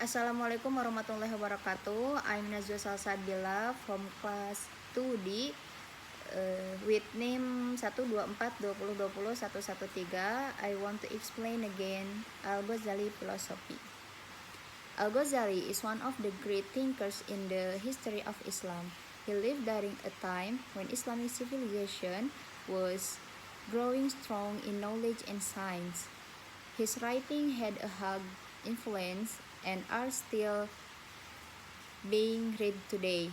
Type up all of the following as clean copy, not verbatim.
Assalamualaikum warahmatullahi wabarakatuh. I'm Najwa Salsabila from class 2D with name 12420201113. I want to explain again Al-Ghazali philosophy. Al-Ghazali is one of the great thinkers in the history of Islam. He lived during a time when Islamic civilization was growing strong in knowledge and science. His writing had a hug influence and are still being read today.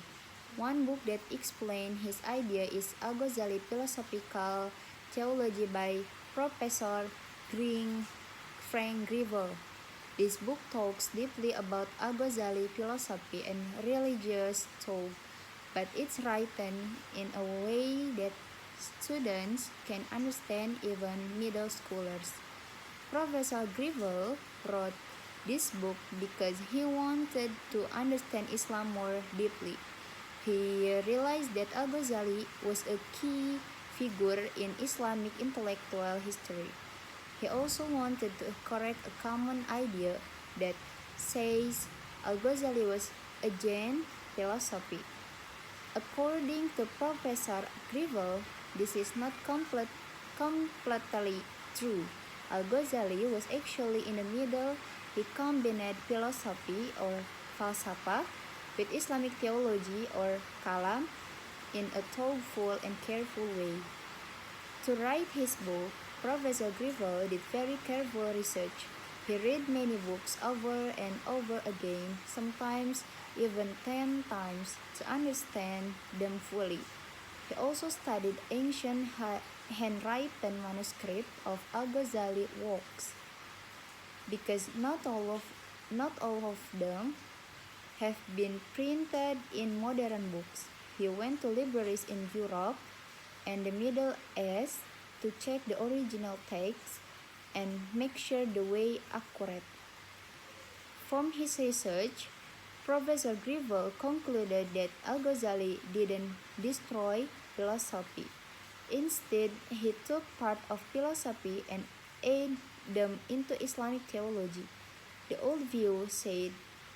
One book that explains his idea is Al-Ghazali Philosophical Theology by Professor Frank Greville. This book talks deeply about Al-Ghazali philosophy and religious thought, but it's written in a way that students can understand, even middle schoolers. Professor Greville wrote this book because he wanted to understand Islam more deeply. He realized that Al-Ghazali was a key figure in Islamic intellectual history. He also wanted to correct a common idea that says Al-Ghazali was a Jain philosophy. According to Professor Greville, this is not completely true. Al-Ghazali was actually in the middle. He combined philosophy or falsafah with Islamic theology or kalam in a thoughtful and careful way. To write his book, Professor Greville did very careful research. He read many books over and over again, sometimes even 10 times, to understand them fully. He also studied ancient handwritten manuscripts of Al-Ghazali works, because not all of them have been printed in modern books. He went to libraries in Europe and the Middle East to check the original text and make sure the way accurate. From his research, Professor Greville concluded that Al-Ghazali didn't destroy philosophy. Instead, he took part of philosophy and added them into Islamic theology. The old view said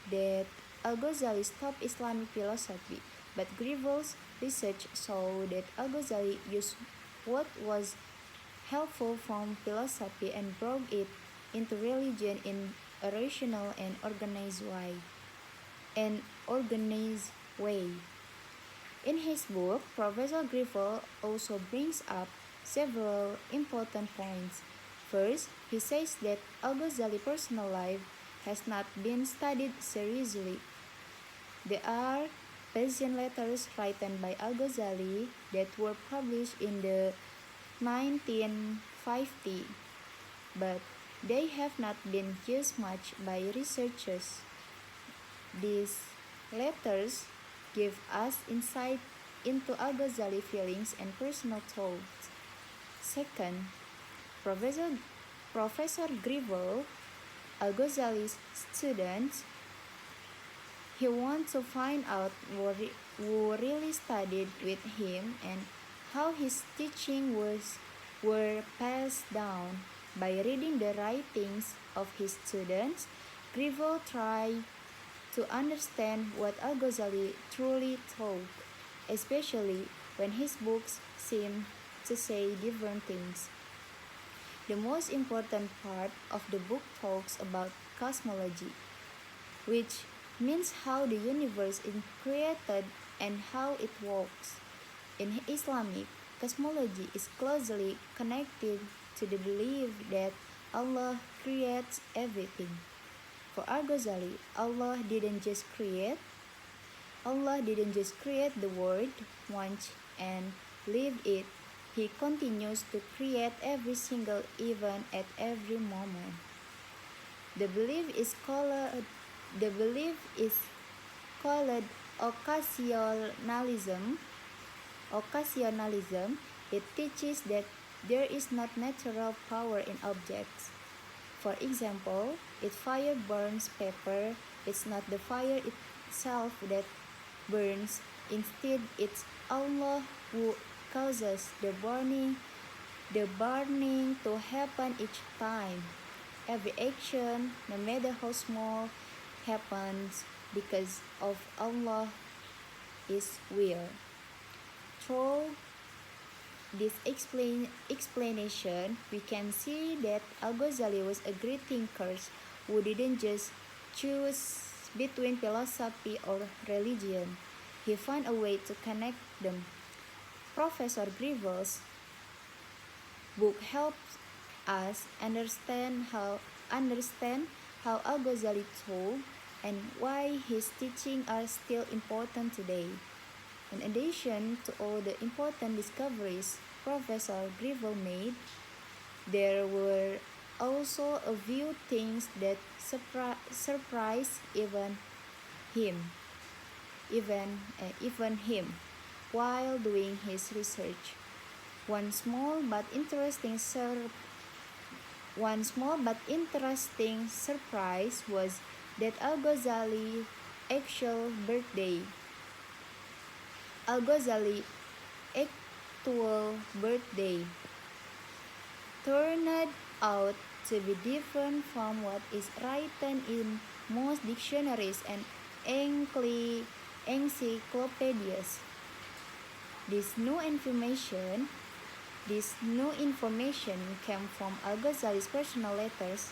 that Al-Ghazali stopped Islamic philosophy, but Greville's research showed that Al-Ghazali used what was helpful from philosophy and brought it into religion in a rational and organized way. In his book, Professor Greville also brings up several important points. First, he says that Al-Ghazali's personal life has not been studied seriously. There are Persian letters written by Al-Ghazali that were published in the 1950s, but they have not been used much by researchers. These letters give us insight into Al-Ghazali feelings and personal thoughts. Second, Professor Greville, Al-Ghazali's student, he wants to find out who really studied with him and how his teaching were passed down. By reading the writings of his students, Greville tried to understand what Al-Ghazali truly thought, especially when his books seem to say different things. The most important part of the book talks about cosmology, which means how the universe is created and how it works. In Islamic, cosmology is closely connected to the belief that Allah creates everything. For Al-Ghazali, Allah didn't just create the world once and leave it. He continues to create every single event at every moment. The belief is called occasionalism. It teaches that there is not natural power in objects. For example, if fire burns paper, it's not the fire itself that burns. Instead, it's Allah who causes the burning to happen each time. Every action, no matter how small, happens because of Allah's will. Through this explanation, we can see that Al-Ghazali was a great thinker who didn't just choose between philosophy or religion. He found a way to connect them. Professor Greville's book helps us understand how Al-Ghazali thought and why his teachings are still important today. In addition to all the important discoveries Professor Greville made, there were also a few things that surprised even him while doing his research. One small but interesting surprise was that Al-Ghazali's actual birthday turned out to be different from what is written in most dictionaries and encyclopedias. This new information came from Al-Ghazali's personal letters.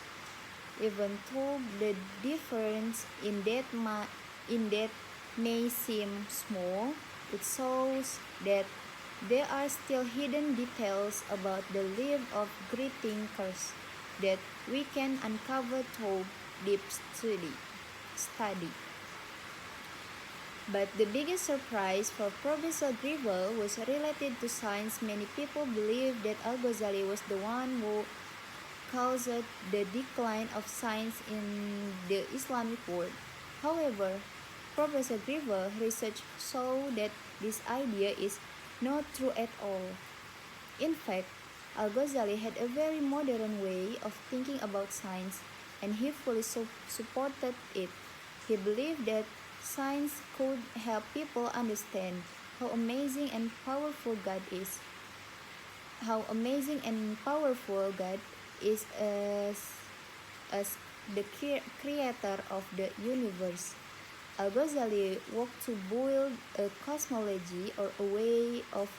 Even though the difference in that may seem small, it shows that there are still hidden details about the life of great thinkers that we can uncover through deep study. But the biggest surprise for Professor Greville was related to science. Many people believe that Al-Ghazali was the one who caused the decline of science in the Islamic world. However, Professor Greville's research showed that this idea is not true at all. In fact, Al-Ghazali had a very modern way of thinking about science, and he fully supported it. He believed that science could help people understand how amazing and powerful God is. As the creator of the universe. Al-Ghazali worked to build a cosmology, or a way of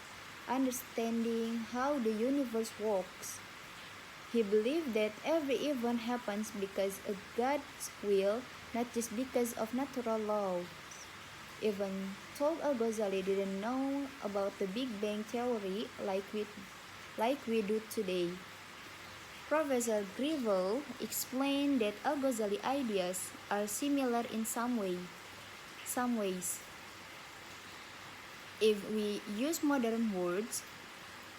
understanding how the universe works. He believed that every event happens because of God's will, not just because of natural laws. Even though Al-Ghazali didn't know about the Big Bang theory like we do today, Professor Greville explained that Al-Ghazali ideas are similar in some ways. If we use modern words,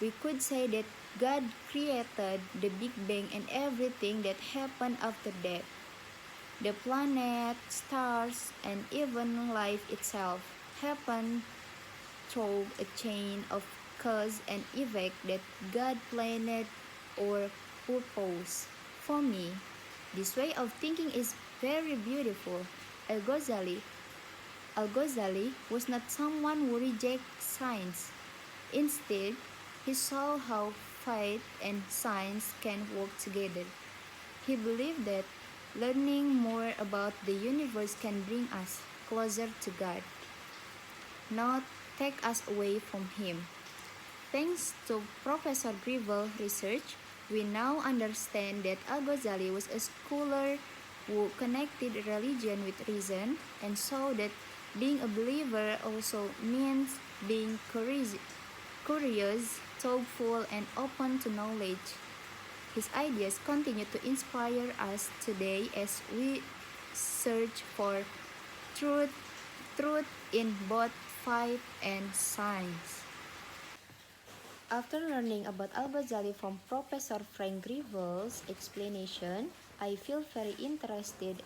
we could say that God created the Big Bang and everything that happened after that. The planet, stars, and even life itself happened through a chain of cause and effect that God planned or purpose. For me, this way of thinking is very beautiful. Al-Ghazali was not someone who rejected science. Instead, he saw how faith and science can work together. He believed that learning more about the universe can bring us closer to God, not take us away from Him. Thanks to Professor Greville's research, we now understand that Al-Ghazali was a scholar who connected religion with reason and saw that being a believer also means being curious, thoughtful, and open to knowledge. His ideas continue to inspire us today as we search for truth in both faith and science. After learning about Al-Ghazali from Professor Frank Greville's explanation, I feel very interested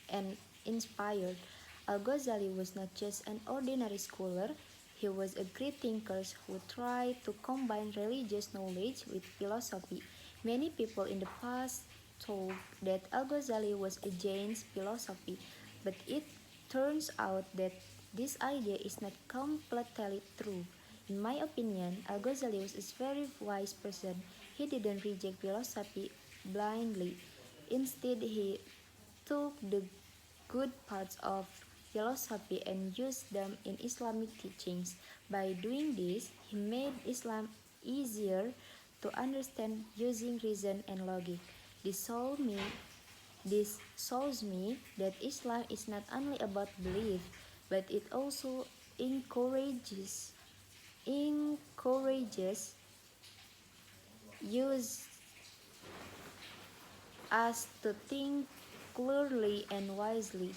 and inspired. Al-Ghazali was not just an ordinary scholar, he was a great thinker who tried to combine religious knowledge with philosophy. Many people in the past thought that Al-Ghazali was against philosophy, but it turns out that this idea is not completely true. In my opinion, Al-Ghazali was a very wise person. He didn't reject philosophy blindly. Instead, he took the good parts of philosophy and used them in Islamic teachings. By doing this, he made Islam easier to understand using reason and logic. This shows me that Islam is not only about belief, but it also encourages use us to think clearly and wisely.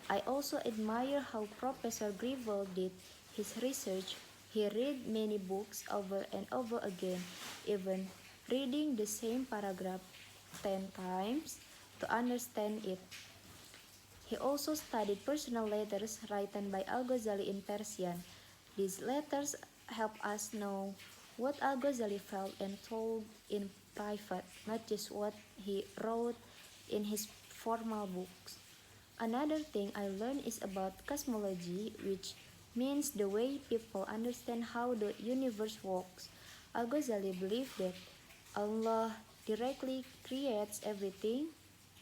I also admire how Professor Greville did his research. He read many books over and over again, even reading the same paragraph 10 times to understand it. He also studied personal letters written by Al-Ghazali in Persian. These letters help us know what Al-Ghazali felt and told in private, not just what he wrote in his formal books. Another thing I learned is about cosmology, which means the way people understand how the universe works. Al-Ghazali believed that Allah directly creates everything,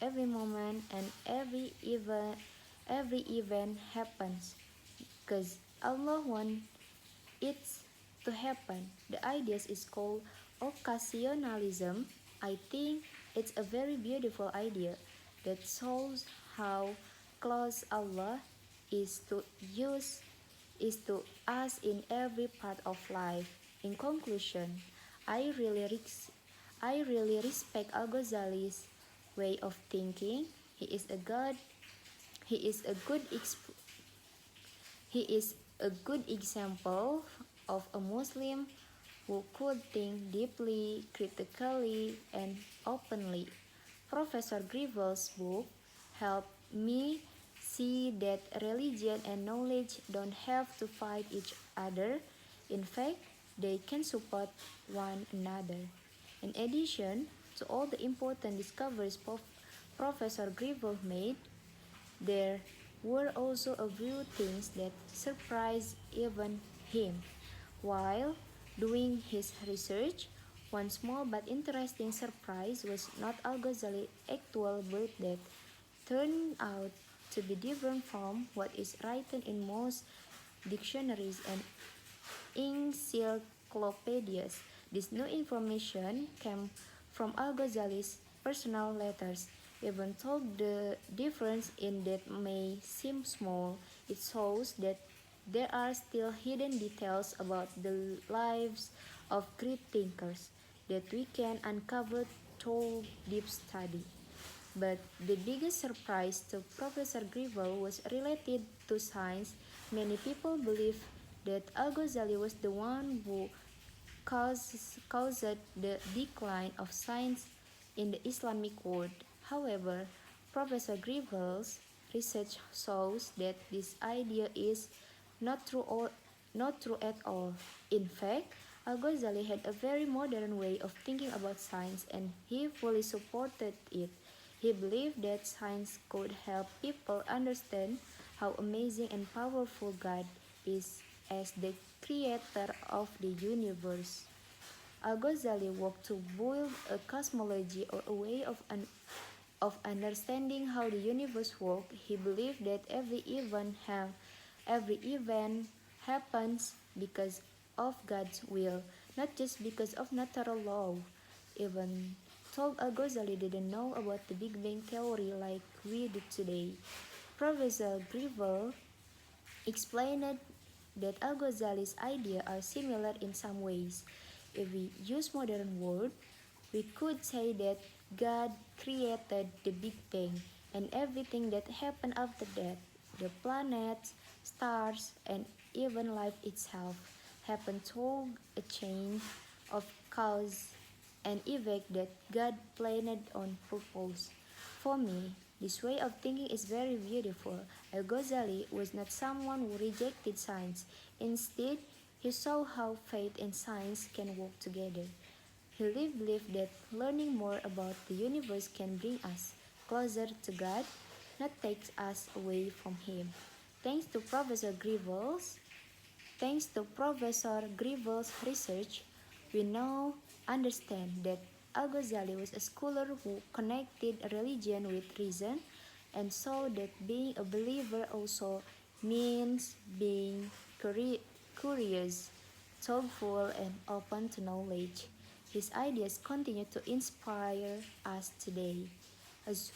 every moment, and every event happens because Allah wants it to happen. The idea is called occasionalism. I think it's a very beautiful idea that shows how close Allah is to use is to us in every part of life. In conclusion, I really I really respect Al-Ghazali's way of thinking. He is a god. He is a good he is a good example of a Muslim who could think deeply, critically, and openly. Professor Greville's book helped me see that religion and knowledge don't have to fight each other. In fact, they can support one another. In addition to all the important discoveries Professor Greville made, there were also a few things that surprised even him. While doing his research, one small but interesting surprise was not Al-Ghazali's actual birth date turned out to be different from what is written in most dictionaries and encyclopedias. This new information came from Al-Ghazali's personal letters. Even though the difference in that may seem small, it shows that there are still hidden details about the lives of great thinkers that we can uncover through deep study. But the biggest surprise to Professor Greville was related to science. Many people believe that Al-Ghazali was the one who caused the decline of science in the Islamic world. However, Professor Greville's research shows that this idea is not true at all. In fact, Al-Ghazali had a very modern way of thinking about science and he fully supported it. He believed that science could help people understand how amazing and powerful God is as the creator of the universe. Al-Ghazali worked to build a cosmology or a way of understanding how the universe works. He believed that every event happens because of God's will, not just because of natural law. Even though Al-Ghazali didn't know about the Big Bang theory like we do today, Professor Greville explained that Al-Ghazali's ideas are similar in some ways. If we use modern word, we could say that God created the Big Bang and everything that happened after that, the planets, stars, and even life itself, happened through a chain of cause and effect that God planned on purpose. For me, this way of thinking is very beautiful. Al-Ghazali was not someone who rejected science. Instead, he saw how faith and science can work together. He believed that learning more about the universe can bring us closer to God, not take us away from Him. Thanks to Professor Greville's research, we now understand that Al-Ghazali was a scholar who connected religion with reason. and saw that being a believer also means being curious, thoughtful, and open to knowledge. His ideas continue to inspire us today as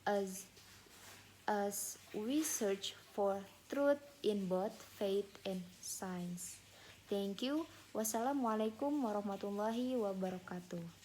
as, as we search for truth in both faith and science. Thank you. Wassalamualaikum warahmatullahi wabarakatuh.